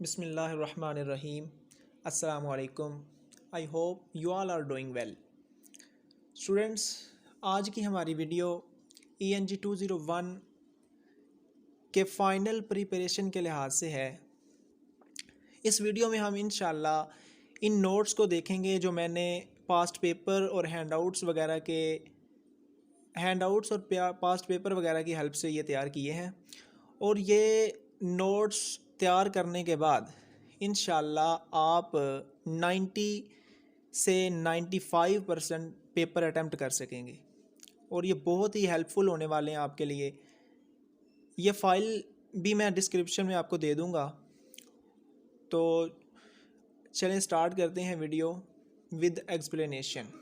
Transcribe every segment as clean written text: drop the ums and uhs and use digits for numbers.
बिस्मिल्लाहिर्रहमानिर्रहीम। अस्सलामु अलैकुम। I hope you all are doing well. Students, आज की हमारी वीडियो ENG 201 के फ़ाइनल प्रिपरेशन के लिहाज से है। इस वीडियो में हम इंशाल्लाह इन नोट्स को देखेंगे जो मैंने पास्ट पेपर और हैंडआउट्स और पास्ट पेपर वगैरह की हेल्प से ये तैयार किए हैं। और ये नोट्स तैयार करने के बाद इंशाल्लाह आप 90 से 95% पेपर अटैम्प्ट कर सकेंगे और ये बहुत ही हेल्पफुल होने वाले हैं आपके लिए। ये फ़ाइल भी मैं डिस्क्रिप्शन में आपको दे दूँगा। तो चलें स्टार्ट करते हैं वीडियो विद एक्सप्लेनेशन।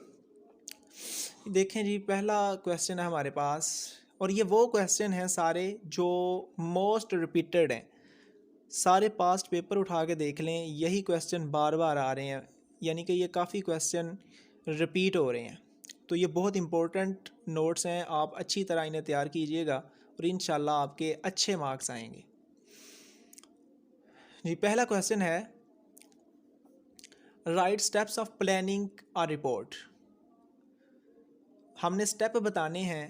देखें जी, पहला क्वेश्चन है हमारे पास और ये वो क्वेश्चन हैं सारे जो मोस्ट रिपीटेड हैं। सारे पास्ट पेपर उठा के देख लें, यही क्वेश्चन बार बार आ रहे हैं, यानी कि ये काफ़ी क्वेश्चन रिपीट हो रहे हैं। तो ये बहुत इंपॉर्टेंट नोट्स हैं, आप अच्छी तरह इन्हें तैयार कीजिएगा और इंशाल्लाह आपके अच्छे मार्क्स आएंगे। जी, पहला क्वेश्चन है right steps of planning a report. हमने स्टेप बताने हैं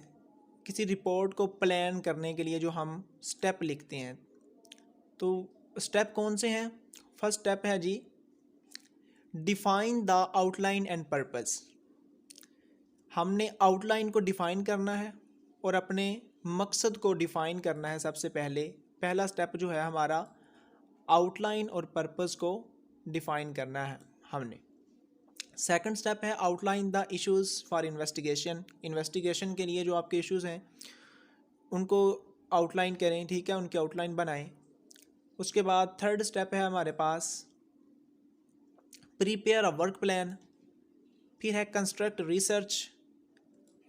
किसी रिपोर्ट को प्लान करने के लिए जो हम स्टेप लिखते हैं। तो स्टेप कौन से हैं? फर्स्ट स्टेप है जी, define the outline and purpose. हमने आउटलाइन को डिफ़ाइन करना है और अपने मकसद को डिफ़ाइन करना है। सबसे पहला स्टेप जो है हमारा, आउटलाइन और पर्पस को डिफ़ाइन करना है हमने। सेकंड स्टेप है outline the issues for investigation के लिए जो आपके इश्यूज़ हैं उनको आउटलाइन करें, ठीक है, उनकी आउटलाइन बनाएं। उसके बाद थर्ड स्टेप है हमारे पास प्रिपेयर अ वर्क प्लान, फिर है कंस्ट्रक्ट रिसर्च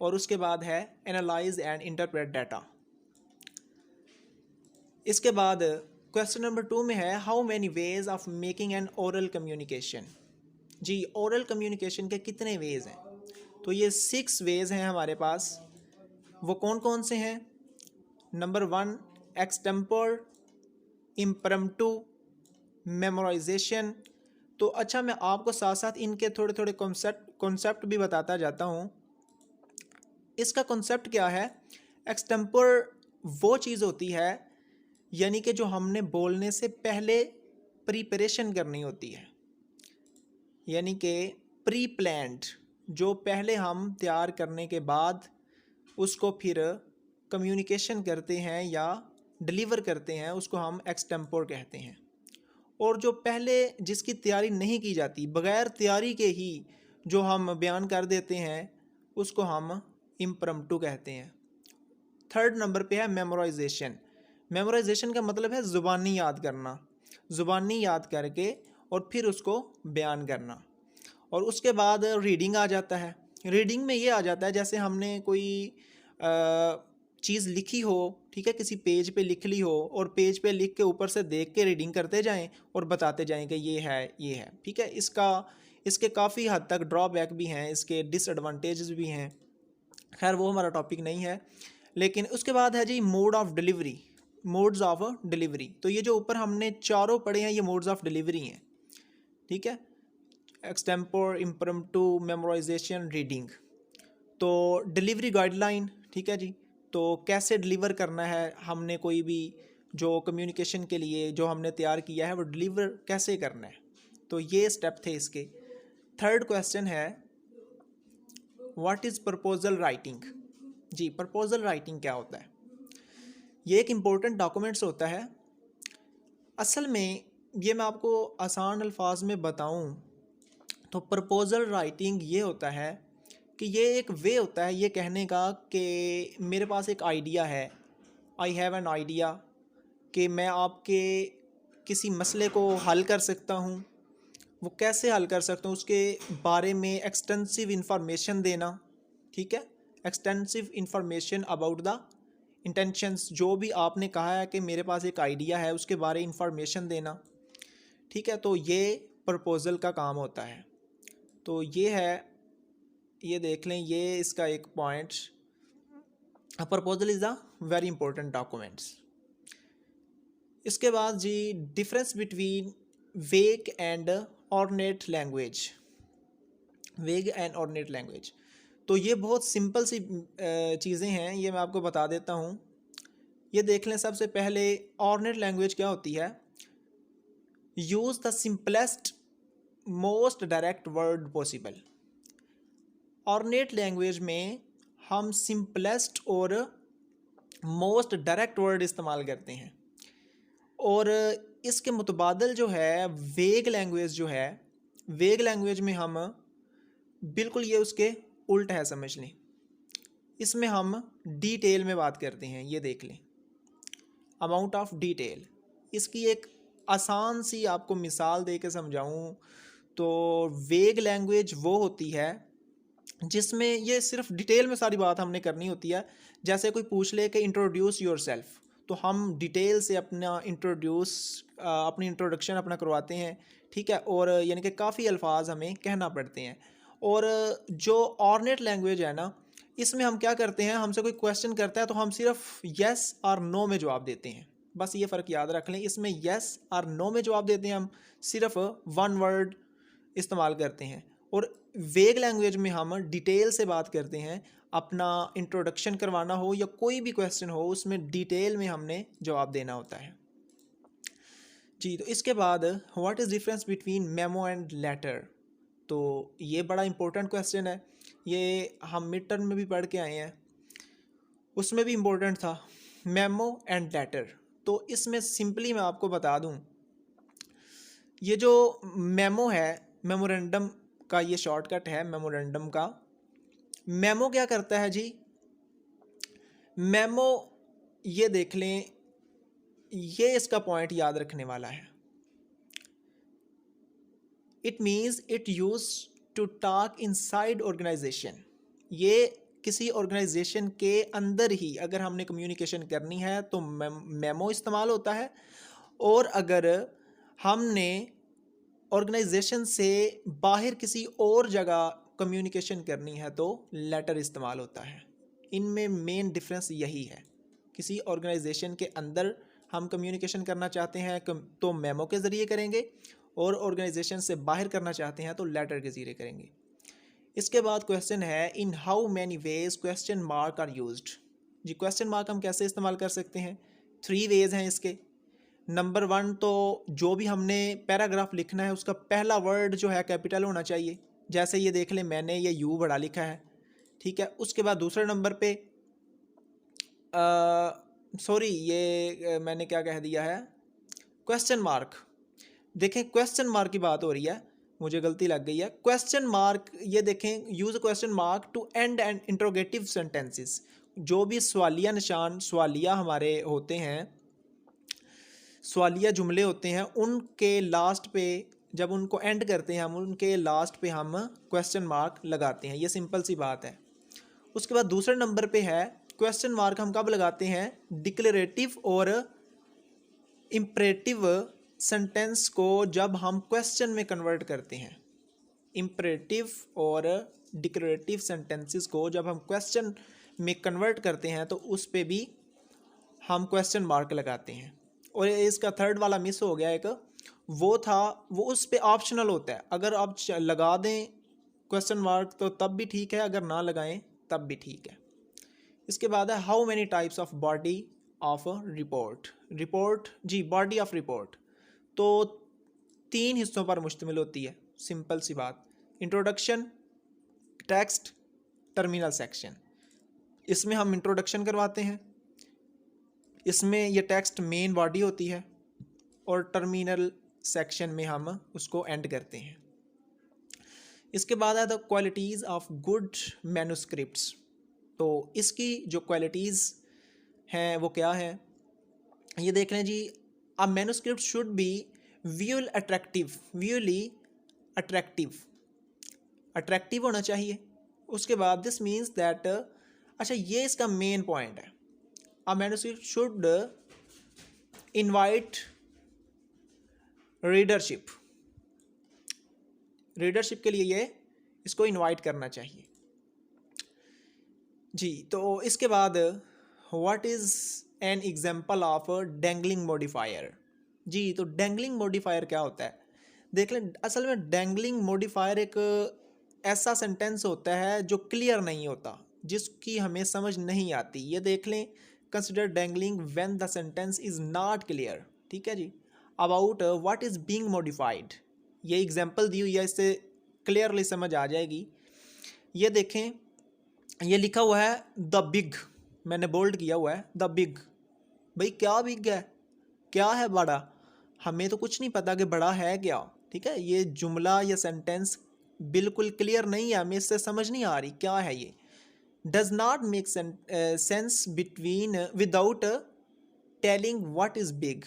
और उसके बाद है एनालाइज एंड इंटरप्रेट डाटा। इसके बाद क्वेश्चन नंबर 2 में है how many ways of making an oral communication. जी, ओरल कम्युनिकेशन के कितने वेज हैं? तो ये 6 वेज हैं हमारे पास। वो कौन कौन से हैं? Number 1 extempore, impromptu, memorisation. तो अच्छा, मैं आपको साथ साथ इनके थोड़े थोड़े कॉन्सेप्ट भी बताता जाता हूँ। इसका कॉन्सेप्ट क्या है? एक्सटेम्पोर वो चीज़ होती है यानी कि जो हमने बोलने से पहले प्रिपरेशन करनी होती है, यानी कि प्री प्लान्ड, जो पहले हम तैयार करने के बाद उसको फिर कम्युनिकेशन करते हैं या डिलीवर करते हैं, उसको हम एक्सटेम्पोर कहते हैं। और जो पहले जिसकी तैयारी नहीं की जाती, बग़ैर तैयारी के ही जो हम बयान कर देते हैं, उसको हम इम्प्रम्प्टू कहते हैं। थर्ड नंबर पे है मेमोराइजेशन। मेमोराइजेशन का मतलब है ज़ुबानी याद करना, ज़ुबानी याद करके और फिर उसको बयान करना। और उसके बाद रीडिंग आ जाता है। रीडिंग में ये आ जाता है जैसे हमने कोई चीज़ लिखी हो, ठीक है, किसी पेज पे लिख ली हो और पेज पे लिख के ऊपर से देख के रीडिंग करते जाएं और बताते जाएं कि ये है, ठीक है। इसके काफ़ी हद तक ड्रॉबैक भी हैं, इसके डिसएडवांटेजेस भी हैं। खैर वो हमारा टॉपिक नहीं है। लेकिन उसके बाद है जी मोड्स ऑफ डिलीवरी। तो ये जो ऊपर हमने चारों पढ़े हैं ये मोड्स ऑफ डिलीवरी हैं, ठीक है, एक्सटेम्पोर, इम्प्रम्प्टू, मेमोराइजेशन, रीडिंग। तो डिलीवरी गाइडलाइन, ठीक है जी, तो कैसे डिलीवर करना है हमने, कोई भी जो कम्युनिकेशन के लिए जो हमने तैयार किया है वो डिलीवर कैसे करना है। तो ये स्टेप थे इसके। थर्ड क्वेश्चन है व्हाट इज़ प्रपोजल राइटिंग। जी, प्रपोजल राइटिंग क्या होता है? ये एक इम्पोर्टेंट डॉक्यूमेंट्स होता है। असल में ये मैं आपको आसान अल्फाज में बताऊं तो प्रपोजल राइटिंग ये होता है कि ये एक वे होता है ये कहने का कि मेरे पास एक आइडिया है, आई हैव एन आइडिया, कि मैं आपके किसी मसले को हल कर सकता हूँ। वो कैसे हल कर सकता हूँ उसके बारे में एक्सटेंसिव इंफॉर्मेशन देना, ठीक है, extensive information about the intentions. जो भी आपने कहा है कि मेरे पास एक आइडिया है उसके बारे इंफॉर्मेशन देना, ठीक है। तो ये प्रपोज़ल का काम होता है। तो ये है, ये देख लें, ये इसका एक point, proposal is a very important documents. इसके बाद जी डिफरेंस बिटवीन वेग एंड ऑर्डिनेट लैंग्वेज। वेग एंड ऑर्डिनेट लैंग्वेज, तो ये बहुत सिंपल सी चीज़ें हैं, ये मैं आपको बता देता हूँ। ये देख लें, सबसे पहले ऑर्डिनेट लैंग्वेज क्या होती है। Use the simplest most direct word possible. Ordinate language में हम सिंपलेस्ट और मोस्ट डायरेक्ट वर्ड इस्तेमाल करते हैं, और इसके मुतबादल जो है वेग लैंग्वेज जो है, वेग लैंग्वेज में हम बिल्कुल ये उसके उल्ट है, समझ लें। इसमें हम डिटेल में बात करते हैं। ये देख लें, अमाउंट ऑफ डिटेल। इसकी एक आसान सी आपको मिसाल दे के समझाऊँ तो वेग लैंग्वेज वो होती है जिसमें ये सिर्फ डिटेल में सारी बात हमने करनी होती है। जैसे कोई पूछ ले कि इंट्रोड्यूस योर सेल्फ, तो हम डिटेल से अपना अपनी इंट्रोडक्शन अपना करवाते हैं, ठीक है। और यानी कि काफ़ी अल्फाज हमें कहना पड़ते हैं। और जो ऑर्डिनेट लैंग्वेज है ना, इसमें हम क्या करते हैं, हमसे कोई क्वेश्चन करता है तो हम सिर्फ येस और नो में जवाब देते हैं। बस ये फ़र्क याद रख लें, इसमें येस और नो में जवाब देते हैं, हम सिर्फ वन वर्ड इस्तेमाल करते हैं। और वेग लैंग्वेज में हम डिटेल से बात करते हैं। अपना इंट्रोडक्शन करवाना हो या कोई भी क्वेश्चन हो, उसमें डिटेल में हमने जवाब देना होता है जी। तो इसके बाद what is difference between memo and later. तो ये बड़ा इंपॉर्टेंट क्वेश्चन है, ये हम मिड टर्म में भी पढ़ के आए हैं, उसमें भी इम्पोर्टेंट था, मेमो एंड लेटर। तो इसमें सिंपली मैं आपको बता दूं, ये जो मेमो है, मेमोरेंडम का ये शॉर्टकट है मेमोरेंडम का। मेमो क्या करता है जी, मेमो ये देख लें, ये इसका पॉइंट याद रखने वाला है। It means it use to talk inside organisation. ये किसी ऑर्गेनाइजेशन के अंदर ही अगर हमने कम्युनिकेशन करनी है तो मेमो इस्तेमाल होता है, और अगर हमने ऑर्गेनाइजेशन से बाहर किसी और जगह कम्युनिकेशन करनी है तो लेटर इस्तेमाल होता है। इनमें मेन डिफरेंस यही है। किसी ऑर्गेनाइजेशन के अंदर हम कम्युनिकेशन करना चाहते हैं तो मेमो के ज़रिए करेंगे, और ऑर्गेनाइजेशन से बाहर करना चाहते हैं तो लेटर के ज़रिए करेंगे। इसके बाद क्वेश्चन है, in how many ways question mark are used. जी, क्वेश्चन मार्क हम कैसे इस्तेमाल कर सकते हैं, 3 वेज हैं इसके। नंबर 1, तो जो भी हमने पैराग्राफ लिखना है उसका पहला वर्ड जो है कैपिटल होना चाहिए। जैसे ये देख लें, मैंने ये यू बड़ा लिखा है, ठीक है। उसके बाद दूसरे नंबर पे सॉरी ये मैंने क्या कह दिया है, क्वेश्चन मार्क। देखें, क्वेश्चन मार्क की बात हो रही है, मुझे गलती लग गई है। क्वेश्चन मार्क, ये देखें, use question mark to end end interrogative sentences. जो भी सवालिया निशान, सवालिया हमारे होते हैं, सवालिया जुमले होते हैं, उनके लास्ट पे जब उनको एंड करते हैं हम, उनके लास्ट पे हम क्वेश्चन मार्क लगाते हैं। ये सिंपल सी बात है। उसके बाद दूसरे नंबर पे है, क्वेश्चन मार्क हम कब लगाते हैं, डिक्लेरेटिव और इम्परेटिव सेंटेंस को जब हम क्वेश्चन में कन्वर्ट करते हैं। इम्परेटिव और डिक्लेरेटिव सेंटेंसेस को जब हम क्वेश्चन में कन्वर्ट करते हैं तो उस पे भी हम क्वेश्चन मार्क लगाते हैं। और इसका थर्ड वाला मिस हो गया एक, वो था, वो उस पे ऑप्शनल होता है। अगर आप लगा दें क्वेश्चन मार्क तो तब भी ठीक है, अगर ना लगाएं तब भी ठीक है। इसके बाद है, how many types of body of report. Report जी, बॉडी ऑफ रिपोर्ट तो 3 हिस्सों पर मुश्तमिल होती है। सिंपल सी बात, इंट्रोडक्शन, टेक्स्ट, टर्मिनल सेक्शन। इसमें हम इंट्रोडक्शन करवाते हैं, इसमें ये टेक्स्ट मेन बॉडी होती है, और टर्मिनल सेक्शन में हम उसको एंड करते हैं। इसके बाद है the qualities of good manuscripts. तो इसकी जो क्वालिटीज़ हैं वो क्या है, ये देख लें जी। A manuscript should be visual attractive, visually attractive, attractive होना चाहिए। उसके बाद दिस मीन्स दैट, अच्छा ये इसका मेन पॉइंट है, a manuscript should invite readership. Readership के लिए ये इसको इनवाइट करना चाहिए जी। तो इसके बाद what is an example of dangling modifier. जी, तो डैंगलिंग मॉडिफायर क्या होता है देख लें। असल में डैंगलिंग मॉडिफायर एक ऐसा सेंटेंस होता है जो क्लियर नहीं होता, जिसकी हमें समझ नहीं आती। ये देख लें, consider dangling when the sentence is not clear. ठीक है जी, about what is being modified. ये एग्जांपल दी हुई है, इससे क्लियरली समझ आ जाएगी। ये देखें, ये लिखा हुआ है द बिग, मैंने बोल्ड किया हुआ है द बिग। भाई क्या बिग है, क्या है बड़ा, हमें तो कुछ नहीं पता कि बड़ा है क्या। ठीक है, ये जुमला या सेंटेंस बिल्कुल क्लियर नहीं है, हमें इससे समझ नहीं आ रही क्या है ये। Does not make sense between without telling what is big,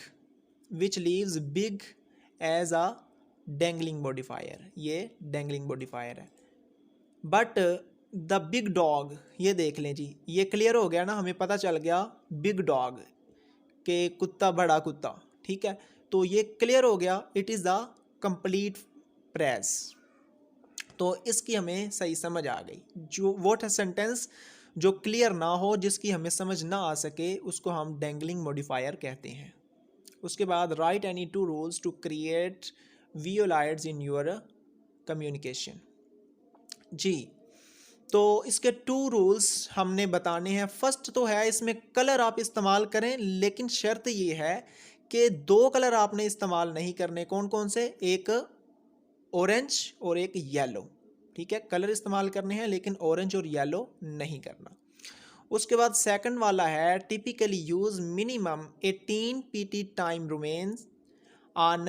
which leaves big as a dangling modifier. ये डैंगलिंग मॉडिफायर है। बट द बिग डॉग, ये देख लें जी, ये क्लियर हो गया ना, हमें पता चल गया बिग डॉग के कुत्ता, बड़ा कुत्ता। ठीक है, तो ये क्लियर हो गया, it is the complete press. तो इसकी हमें सही समझ आ गई। जो वोट सेंटेंस जो क्लियर ना हो, जिसकी हमें समझ ना आ सके, उसको हम डैंगलिंग मॉडिफायर कहते हैं। उसके बाद write any two rules to create violates in your communication. जी, तो इसके 2 रूल्स हमने बताने हैं। फर्स्ट तो है, इसमें कलर आप इस्तेमाल करें, लेकिन शर्त ये है कि 2 कलर आपने इस्तेमाल नहीं करने। कौन कौन से, एक ऑरेंज और एक येलो। ठीक है, कलर इस्तेमाल करने हैं लेकिन ऑरेंज और येलो नहीं करना। उसके बाद सेकंड वाला है typically use minimum 18 PT time remains on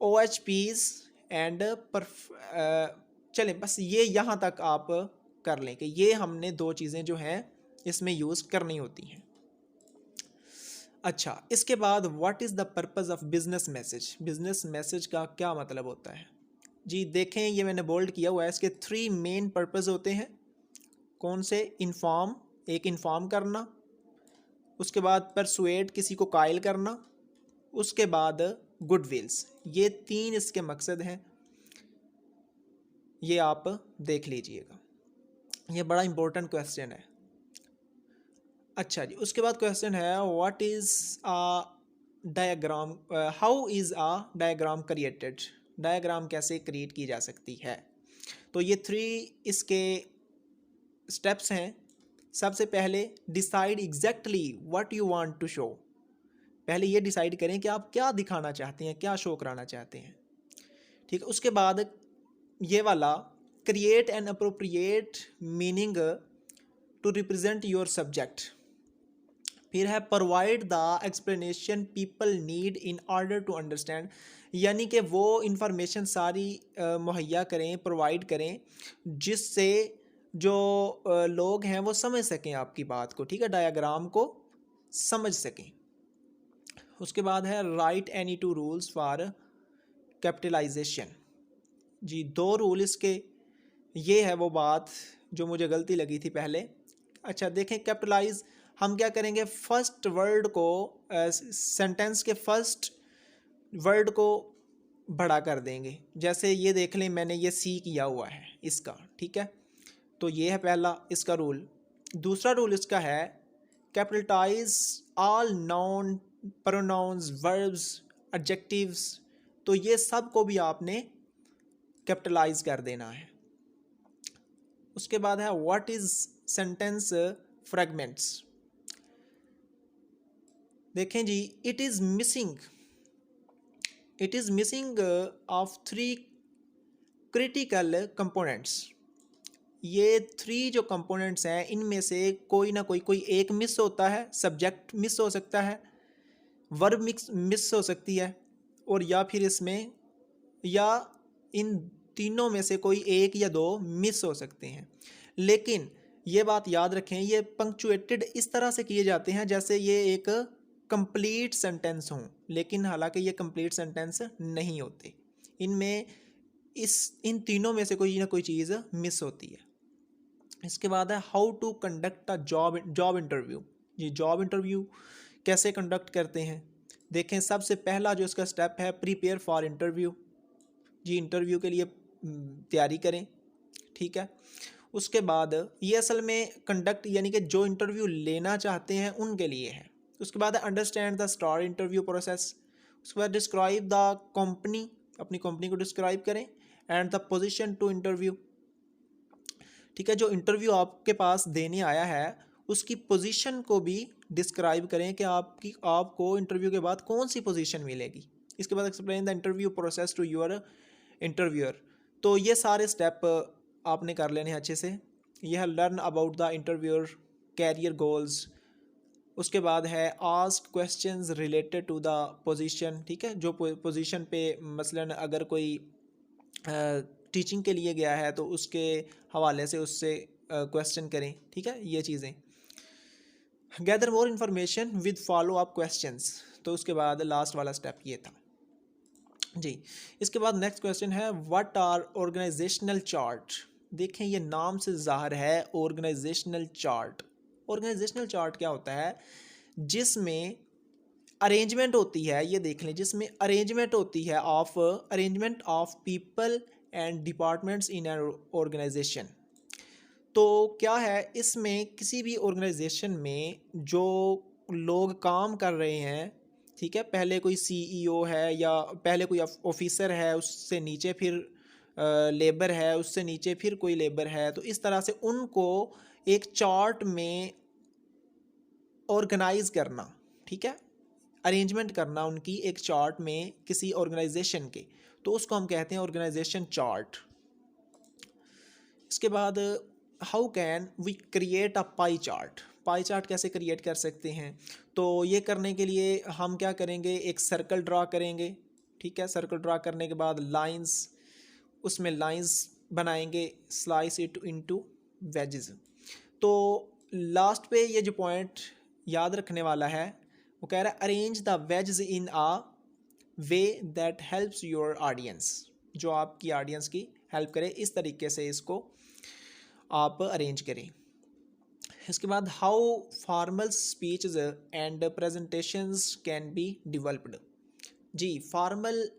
OHPs and चलें, बस ये यहाँ तक आप कर लें कि ये हमने 2 चीज़ें जो हैं इसमें यूज़ करनी होती हैं। अच्छा, इसके बाद what is the purpose of business message. Business message का क्या मतलब होता है जी, देखें, ये मैंने बोल्ड किया हुआ है। इसके 3 मेन पर्पज़ होते हैं। कौन से, इन्फॉर्म, एक इन्फॉर्म करना, उसके बाद परसुएड, किसी को कायल करना, उसके बाद गुडविल्स। ये 3 इसके मकसद हैं, ये आप देख लीजिएगा। ये बड़ा इंपॉर्टेंट क्वेश्चन है। अच्छा जी, उसके बाद क्वेश्चन है what is a diagram, how is a diagram created. Diagram कैसे क्रिएट की जा सकती है। तो ये 3 इसके स्टेप्स हैं। सबसे पहले decide exactly what you want to show. पहले ये डिसाइड करें कि आप क्या दिखाना चाहते हैं, क्या शो कराना चाहते हैं। ठीक है, उसके बाद ये वाला create an appropriate meaning to represent your subject. फिर है provide the explanation people need in order to understand, यानी कि वो इंफॉर्मेशन सारी मुहैया करें, प्रोवाइड करें, जिससे जो लोग हैं वो समझ सकें आपकी बात को। ठीक है, डायग्राम को समझ सकें। उसके बाद है write any 2 rules for capitalisation. जी, 2 रूल इसके, ये है वो बात जो मुझे गलती लगी थी पहले। अच्छा देखें, कैपिटलाइज हम क्या करेंगे, फर्स्ट वर्ड को, सेंटेंस के फर्स्ट वर्ड को बड़ा कर देंगे। जैसे ये देख लें, मैंने ये सी किया हुआ है इसका। ठीक है, तो ये है पहला इसका रूल। दूसरा रूल इसका है capitalise all noun, pronouns, verbs, adjectives. तो ये सब को भी आपने कैपिटलाइज कर देना है। उसके बाद है व्हाट इज सेंटेंस फ्रेगमेंट्स। देखें जी, it is missing of 3 critical components. ये 3 जो कंपोनेंट्स हैं, इनमें से कोई ना कोई एक मिस होता है। सब्जेक्ट मिस हो सकता है, वर्ब मिस हो सकती है, और या फिर इसमें, या इन तीनों में से कोई एक या 2 मिस हो सकते हैं। लेकिन ये बात याद रखें, ये पंक्चुएटेड इस तरह से किए जाते हैं जैसे ये एक कंप्लीट सेंटेंस हों, लेकिन हालांकि ये कंप्लीट सेंटेंस नहीं होते। इनमें इन तीनों में से कोई ना कोई चीज़ मिस होती है। इसके बाद है how to conduct a job interview. जी, जॉब इंटरव्यू कैसे कंडक्ट करते हैं। देखें, सबसे पहला जो इसका स्टेप है प्रिपेयर फॉर इंटरव्यू। जी, इंटरव्यू के लिए तैयारी करें। ठीक है, उसके बाद ये असल में कंडक्ट यानी कि जो इंटरव्यू लेना चाहते हैं उनके लिए है। उसके बाद understand the star interview process. उसके बाद डिस्क्राइब द कंपनी, अपनी कंपनी को डिस्क्राइब करें, and the position to interview. ठीक है, जो इंटरव्यू आपके पास देने आया है उसकी पोजीशन को भी डिस्क्राइब करें कि आपको इंटरव्यू के बाद कौन सी पोजीशन मिलेगी। इसके बाद explain the interview process to your interviewer. तो ये सारे स्टेप आपने कर लेने हैं अच्छे से। यह है learn about the interviewer career goals. उसके बाद है ask questions related to the position. ठीक है, जो पोजीशन पे मसलन अगर कोई टीचिंग के लिए गया है तो उसके हवाले से उससे क्वेश्चन करें। ठीक है, ये चीज़ें। Gather more information with follow up questions. तो उसके बाद लास्ट वाला स्टेप ये था जी। इसके बाद नेक्स्ट क्वेश्चन है व्हाट आर ऑर्गेनाइजेशनल चार्ट। देखें ये नाम से ज़ाहिर है ऑर्गेनाइजेशनल चार्ट। ऑर्गेनाइजेशनल चार्ट क्या होता है, जिसमें अरेंजमेंट होती है, ये देख लें, जिसमें अरेंजमेंट होती है arrangement of people and departments in an organisation. तो क्या है, इसमें किसी भी ऑर्गेनाइजेशन में जो लोग काम कर रहे हैं, ठीक है, पहले कोई सीईओ है या पहले कोई ऑफिसर है, उससे नीचे फिर लेबर है, उससे नीचे फिर कोई लेबर है, तो इस तरह से उनको एक चार्ट में ऑर्गेनाइज करना, ठीक है, अरेंजमेंट करना उनकी एक चार्ट में किसी ऑर्गेनाइजेशन के, तो उसको हम कहते हैं ऑर्गेनाइजेशन चार्ट। इसके बाद how can we create a pie chart. Pie chart कैसे क्रिएट कर सकते हैं, तो ये करने के लिए हम क्या करेंगे, एक सर्कल ड्रा करेंगे। ठीक है, सर्कल ड्रा करने के बाद लाइंस, उसमें लाइंस बनाएंगे, स्लाइस इट इनटू वेजेस। तो लास्ट पे ये जो पॉइंट याद रखने वाला है वो कह रहा है arrange the wedges in a way that helps your audience, जो आपकी ऑडियंस की हेल्प करे, इस तरीके से इसको आप अरेंज करें। इसके बाद how formal speeches and presentations can be developed. जी, फॉर्मल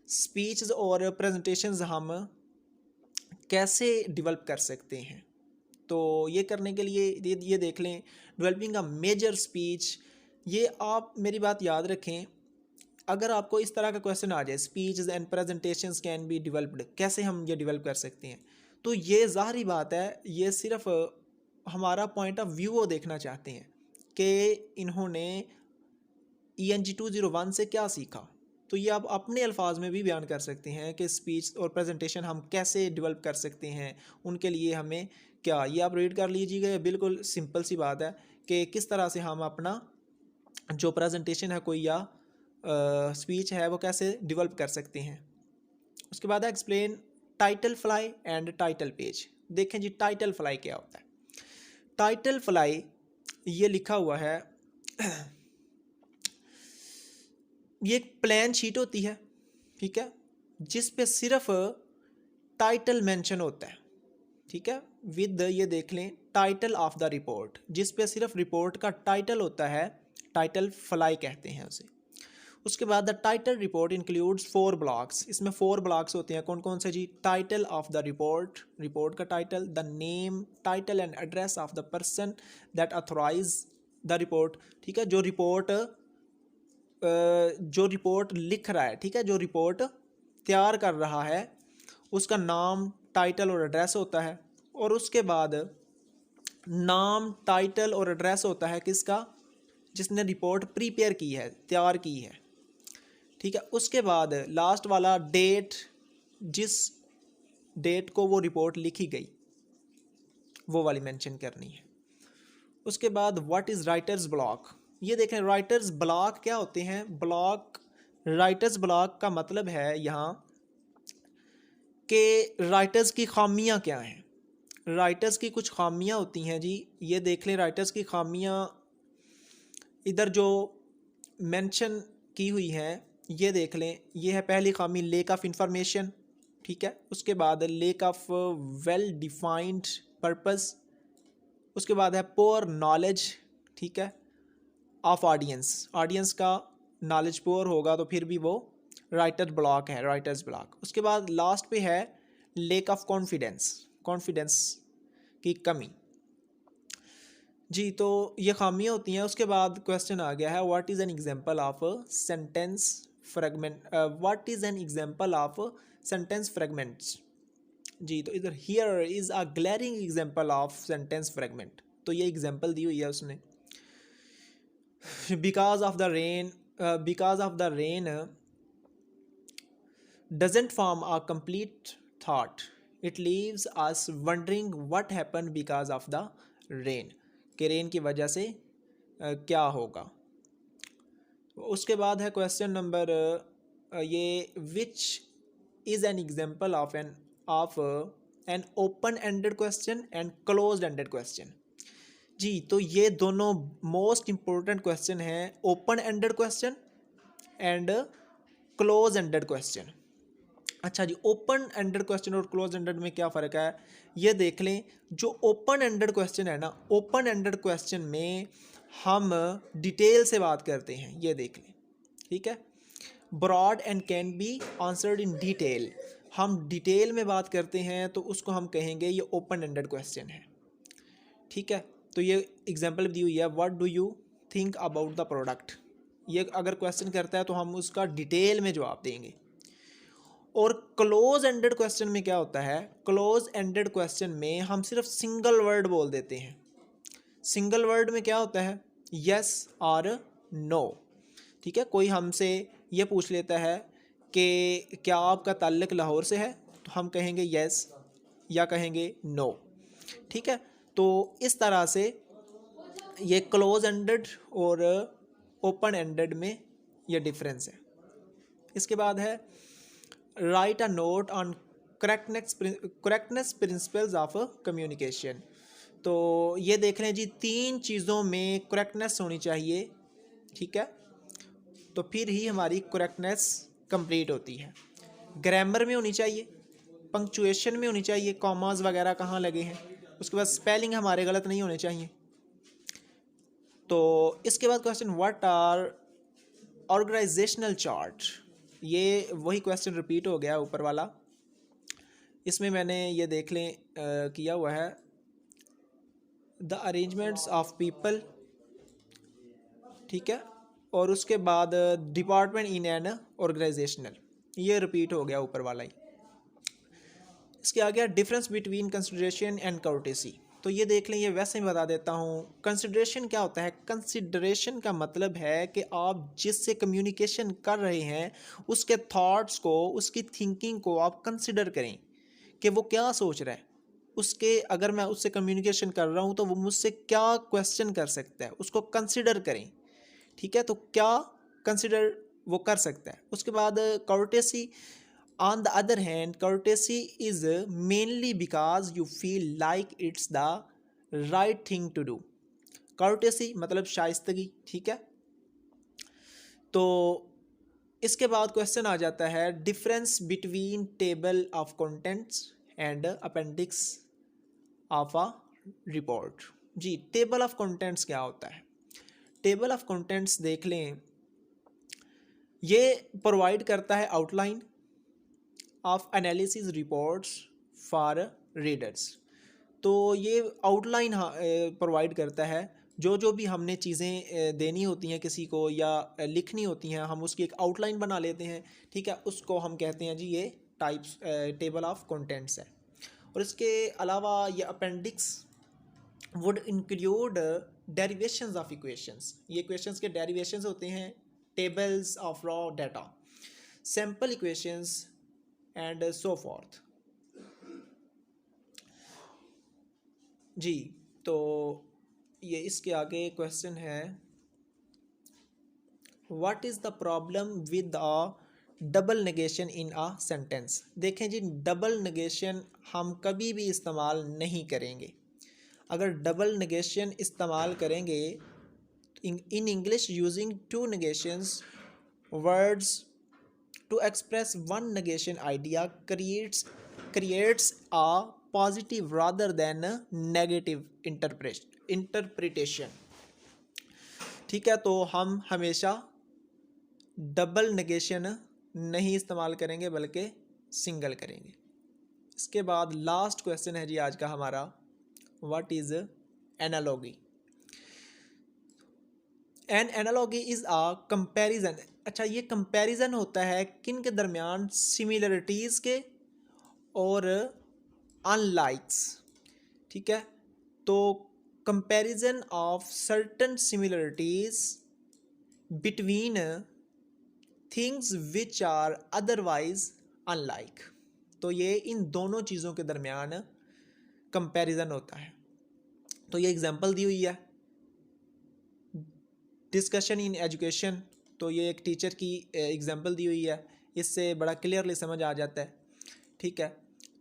स्पीचेस और प्रेजेंटेशंस हम कैसे डेवलप कर सकते हैं, तो ये करने के लिए ये देख लें डेवलपिंग अ मेजर स्पीच। ये आप मेरी बात याद रखें, अगर आपको इस तरह का क्वेश्चन आ जाए speeches and presentations can be developed, कैसे हम ये डेवलप कर सकते हैं, तो ये ज़ाहिरी बात है, ये सिर्फ हमारा पॉइंट ऑफ व्यू वो देखना चाहते हैं कि इन्होंने ENG 201 से क्या सीखा। तो ये आप अपने अल्फाज में भी बयान कर सकते हैं कि स्पीच और प्रेजेंटेशन हम कैसे डेवलप कर सकते हैं, उनके लिए हमें क्या, ये आप रीड कर लीजिएगा। बिल्कुल सिंपल सी बात है कि किस तरह से हम अपना जो प्रेजेंटेशन है कोई या स्पीच है वो कैसे डेवलप कर सकते हैं। उसके बाद है explain title fly and title page. देखें जी, टाइटल फ्लाई क्या होता है। टाइटल फ्लाई ये लिखा हुआ है, ये एक प्लेन शीट होती है, ठीक है, जिस पे सिर्फ टाइटल मेंशन होता है। ठीक है, विद ये देख लें टाइटल ऑफ द रिपोर्ट, जिस पे सिर्फ रिपोर्ट का टाइटल होता है, टाइटल फ्लाई कहते हैं उसे। उसके बाद the title report includes 4 blocks. इसमें 4 ब्लॉक्स होते हैं, कौन कौन से जी, title of the report, report का title, the name, title and address of the person that authorize the report. ठीक है, जो रिपोर्ट लिख रहा है, ठीक है, जो रिपोर्ट तैयार कर रहा है, उसका नाम, टाइटल और एड्रेस होता है। और उसके बाद नाम, टाइटल और एड्रेस होता है किसका, जिसने रिपोर्ट प्रिपेयर की है, तैयार की है। ठीक है, उसके बाद लास्ट वाला डेट, जिस डेट को वो रिपोर्ट लिखी गई वो वाली मेंशन करनी है। उसके बाद व्हाट इज़ राइटर्स ब्लॉक। ये देखें राइटर्स ब्लॉक क्या होते हैं। राइटर्स ब्लॉक का मतलब है यहाँ कि राइटर्स की खामियाँ क्या हैं। राइटर्स की कुछ खामियाँ होती हैं जी, ये देख लें राइटर्स की खामियाँ इधर जो मेंशन की हुई हैं, ये देख लें। ये है पहली खामी लेक ऑफ इंफॉर्मेशन, ठीक है। उसके बाद lake of well defined purpose. उसके बाद है पोअर नॉलेज, ठीक है, ऑफ ऑडियंस का नॉलेज पोअर होगा तो फिर भी वो राइटर ब्लॉक है, राइटर्स ब्लॉक। उसके बाद लास्ट पे है लेक ऑफ कॉन्फिडेंस, कॉन्फिडेंस की कमी। जी, तो ये खामियां होती हैं। उसके बाद क्वेश्चन आ गया है what is an example of sentence fragment, what is an example of sentence fragments. जी, तो इधर here is a glaring example of sentence fragment. तो ये एग्जांपल दी हुई है उसने, because of the rain doesn't form a complete thought. It leaves us wondering what happened because of the rain. कि रेन की वजह से क्या होगा। उसके बाद है क्वेश्चन नंबर ये which is an example of an open ended question and close ended question. जी, तो ये दोनों मोस्ट इम्पोर्टेंट क्वेश्चन हैं, open ended question and close ended question. अच्छा जी, ओपन एंडेड क्वेश्चन और क्लोज एंडेड में क्या फ़र्क है ये देख लें। जो ओपन एंडेड क्वेश्चन है ना, ओपन एंडेड क्वेश्चन में हम डिटेल से बात करते हैं, ये देख लें, ठीक है। Broad and can be answered in detail, हम डिटेल में बात करते हैं तो उसको हम कहेंगे ये ओपन एंडेड क्वेश्चन है, ठीक है। तो ये एग्जांपल दी हुई है, what do you think about the product. ये अगर क्वेश्चन करता है तो हम उसका डिटेल में जवाब देंगे। और क्लोज एंडेड क्वेश्चन में क्या होता है, क्लोज एंडेड क्वेश्चन में हम सिर्फ सिंगल वर्ड बोल देते हैं। सिंगल वर्ड में क्या होता है, यस और नो, ठीक है। कोई हमसे ये पूछ लेता है कि क्या आपका ताल्लुक लाहौर से है, तो हम कहेंगे यस या कहेंगे नो, ठीक है। तो इस तरह से ये क्लोज एंडेड और ओपन एंडेड में ये डिफरेंस है। इसके बाद है right a note on correctness principles of communication. तो ये देख लें जी, 3 चीज़ों में करेक्टनेस होनी चाहिए, ठीक है, तो फिर ही हमारी करेक्टनेस कंप्लीट होती है। ग्रामर में होनी चाहिए, पंक्चुएशन में होनी चाहिए, कॉमास वगैरह कहाँ लगे हैं, उसके बाद स्पेलिंग हमारे गलत नहीं होने चाहिए। तो इसके बाद question what are organisational chart. ये वही क्वेश्चन रिपीट हो गया ऊपर वाला। इसमें मैंने ये देख लें किया हुआ है द अरेंजमेंट्स ऑफ पीपल, ठीक है, और उसके बाद डिपार्टमेंट इन एन ऑर्गेनाइजेशनल, ये रिपीट हो गया ऊपर वाला ही। इसके आगे difference between consideration and courtesy. तो ये देख लें, ये वैसे ही बता देता हूँ। कंसिडरेशन क्या होता है, कंसिडरेशन का मतलब है कि आप जिससे कम्युनिकेशन कर रहे हैं उसके थॉट्स को, उसकी थिंकिंग को आप कंसिडर करें कि वो क्या सोच रहा है। उसके अगर मैं उससे कम्युनिकेशन कर रहा हूँ तो वो मुझसे क्या क्वेश्चन कर सकता है, उसको कंसिडर करें, ठीक है। तो क्या कंसिडर वो कर सकता है। उसके बाद courtesy, on the other hand, courtesy is mainly because you feel like it's the right thing to do. courtesy मतलब शाइस्तगी, ठीक है। तो इसके बाद क्वेश्चन आ जाता है difference between table of contents and appendix of a report. जी, टेबल ऑफ कंटेंट्स क्या होता है। टेबल ऑफ कंटेंट्स देख लें, ये प्रोवाइड करता है outline of analysis reports for readers. तो ये आउटलाइन प्रोवाइड करता है, जो जो भी हमने चीज़ें देनी होती हैं किसी को या लिखनी होती हैं, हम उसकी एक आउटलाइन बना लेते हैं, ठीक है। उसको हम कहते हैं जी ये टाइप्स टेबल ऑफ कंटेंट्स है। और इसके अलावा ये appendix would include derivations of equations. ये इक्वेशंस के डेरिवेशंस होते हैं, tables of raw data, sample equations and so forth. जी, तो ये इसके आगे क्वेश्चन है what is the problem with a double negation in a sentence. देखें जी, डबल नेगेशन हम कभी भी इस्तेमाल नहीं करेंगे। अगर डबल नेगेशन इस्तेमाल करेंगे in English using 2 negations words to express one negation idea creates a positive rather than a negative interpretation, ठीक है। तो हम हमेशा डबल नेगेशन नहीं इस्तेमाल करेंगे बल्कि सिंगल करेंगे। इसके बाद लास्ट क्वेश्चन है जी आज का हमारा, what is analogy. An analogy is a comparison. अच्छा, ये कंपैरिजन होता है किन के दरमियान, सिमिलरिटीज़ के और अनलाइक्स, ठीक है। तो comparison of certain similarities between things which are otherwise unlike. तो ये इन दोनों चीज़ों के दरमियान कंपैरिजन होता है। तो ये एग्जांपल दी हुई है, डिस्कशन इन एजुकेशन, तो ये एक टीचर की एग्जांपल दी हुई है, इससे बड़ा क्लियरली समझ आ जाता है, ठीक है।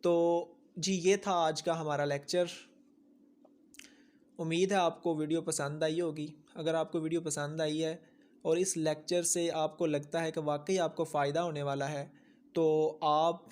तो जी ये था आज का हमारा लेक्चर। उम्मीद है आपको वीडियो पसंद आई होगी। अगर आपको वीडियो पसंद आई है और इस लेक्चर से आपको लगता है कि वाकई आपको फ़ायदा होने वाला है, तो आप